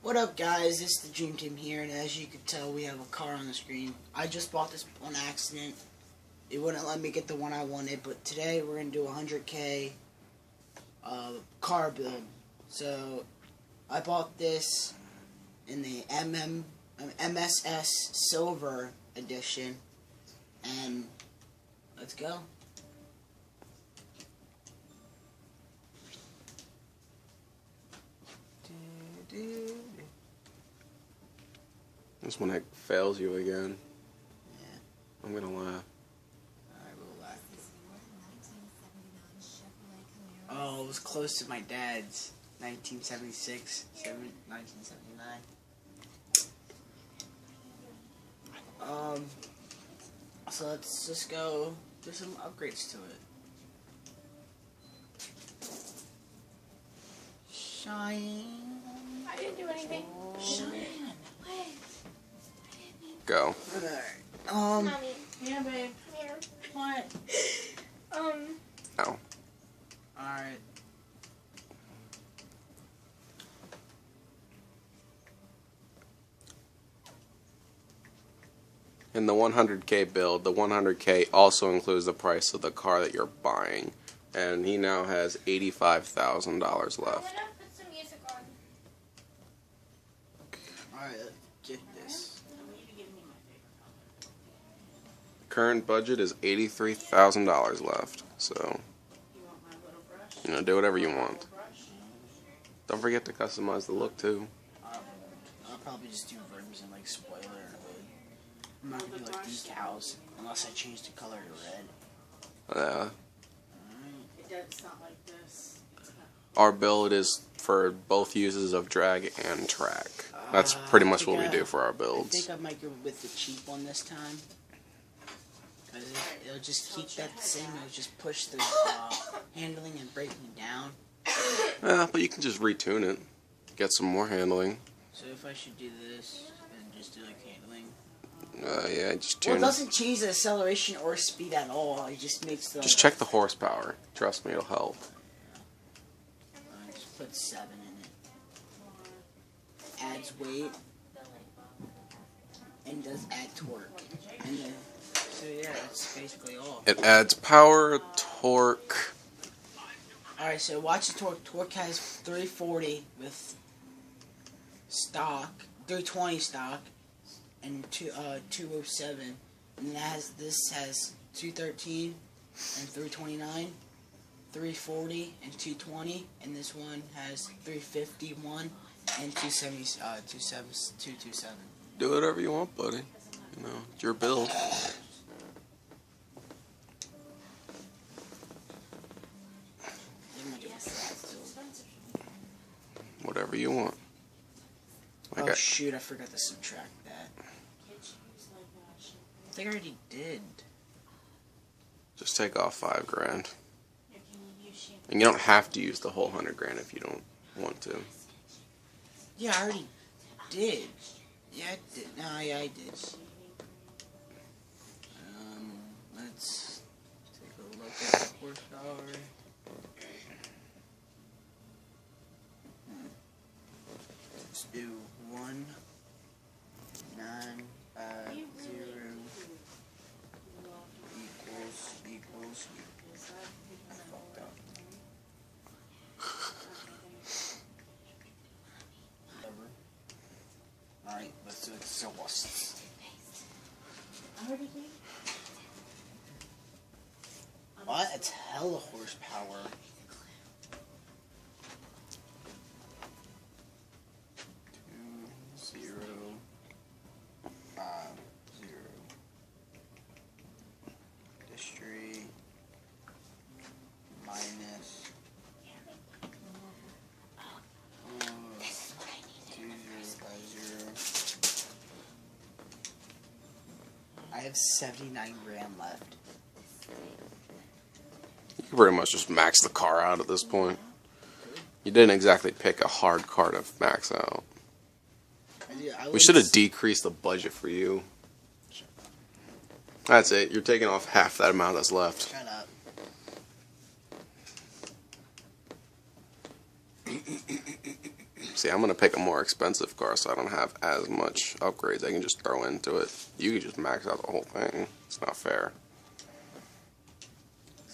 What up, guys? It's the Dream Team here, and as you can tell, we have a car on the screen. I just bought this on accident. It wouldn't let me get the one I wanted, but today we're going to do a 100K car build. So, I bought this in the MSS Silver Edition, and let's go. This one fails you again. Yeah. I'm gonna laugh. I will laugh. Oh, it was close to my dad's. 1976, 1979. So let's just go do some upgrades to it. Shine. I didn't do anything. Shine. Go. Alright. Mommy. Yeah, babe. Come here. What? Ow. Alright. In the 100K build, the 100K also includes the price of the car that you're buying, and he now has $85,000 I'm left. gonna put some music on. Alright, let's get this. Current budget is $83,000 left, so do whatever you want. Don't forget to customize the look too. I'll probably just do rims and like spoiler and hood. I'm not gonna do like decals unless I change the color to red. Yeah. It's not like this. Our build is for both uses of drag and track. That's pretty much what we do for our I builds. think I might go with the cheap one this time. Because it'll just keep that the same. It'll just push the handling and braking down. Yeah, but you can just retune it. Get some more handling. So if I should do this and just do like handling. Yeah, just Well, tune it it. doesn't change the acceleration or speed at all. It just makes the... Just check the horsepower. Trust me, it'll help. Just put 7 in it. Adds weight. And does add torque. And then, so yeah, that's basically all. It adds power, torque. Alright, so watch the torque. Torque has 340 with stock, 320 stock, and 207. And this has 213 and 329, 340 and 220, and this one has 351 and 227. Do whatever you want, buddy. It's your build. Whatever you want. Oh shoot, I forgot to subtract that. I think I already did. Just take off $5,000. And you don't have to use the whole $100,000 if you don't want to. Yeah, I already did. Yeah, I did. No, yeah, I did. Let's take a look at the horsepower. Let's do 1,950 equals. I fucked up. Alright, let's do exhausts. What? It's hella horsepower. History minus 2050. I have 79 grand left. You can pretty much just max the car out at this point. You didn't exactly pick a hard car to max out. We should have decreased the budget for you. That's it. You're taking off half that amount that's left. Shut up. See, I'm gonna pick a more expensive car so I don't have as much upgrades I can just throw into it. You can just max out the whole thing. It's not fair.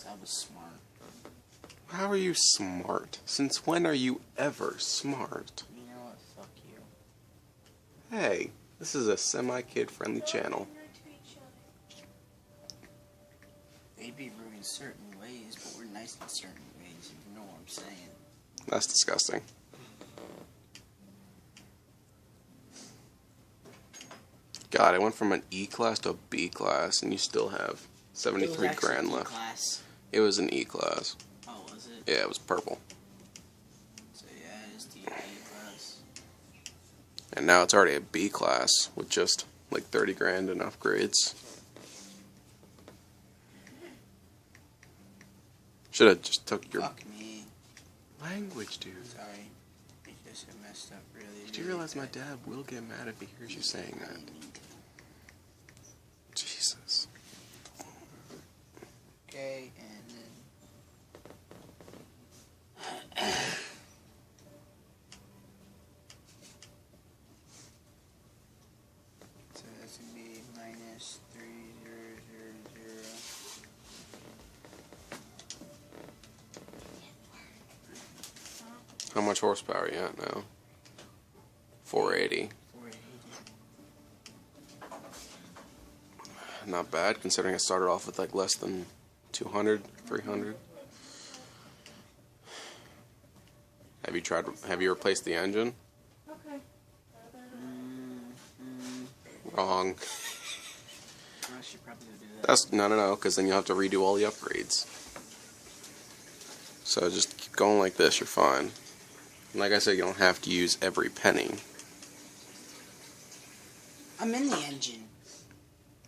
I was smart. How are you smart? Since when are you ever smart? You know what? Fuck you. Hey, this is a semi-kid friendly channel. They'd be rude in certain ways, but we're nice in certain ways, if you know what I'm saying. That's disgusting. God, I went from an E class to a B class, and you still have 73 grand left. Class. It was an E class. Oh, was it? Yeah, it was purple. So yeah, it's the A class. And now it's already a B class with just like 30 grand in upgrades. Should have just took your Fuck me. language, dude. Sorry. I just messed up really. Did you realize my dad will get mad if he hears you saying that? Jesus. Okay, and then. So that's gonna be minus 3000. How much horsepower are you at now? 480. 480. Not bad, considering I started off with like less than 200, 300. Have you replaced the engine? Okay. Wrong. I should probably do that. That's no, because then you'll have to redo all the upgrades. So just keep going like this, you're fine. And like I said, you don't have to use every penny. I'm in the engine.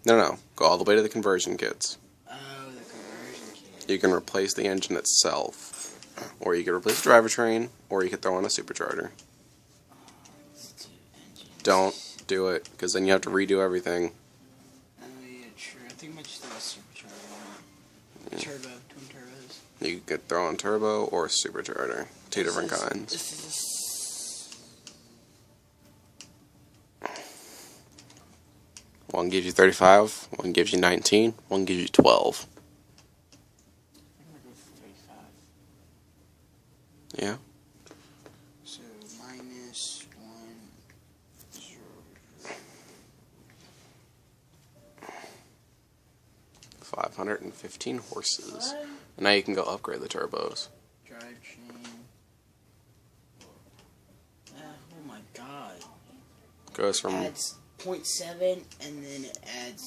No, go all the way to the conversion kits. Oh, the conversion kit. You can replace the engine itself, or you can replace the drivetrain, or you can throw on a supercharger. Let's do engines. Don't do it, because then you have to redo everything. Oh yeah, true. I think I might just do a supercharger on it. Turbo, twin turbos. You could throw on turbo or supercharger. Two different kinds. This is One gives you 35, one gives you 19, one gives you 12. I'm gonna go for 35. Yeah? So minus 1, 0. 515 horses. And now you can go upgrade the turbos. Drivetrain. Oh my god. Goes from Adds 0.7 and then it adds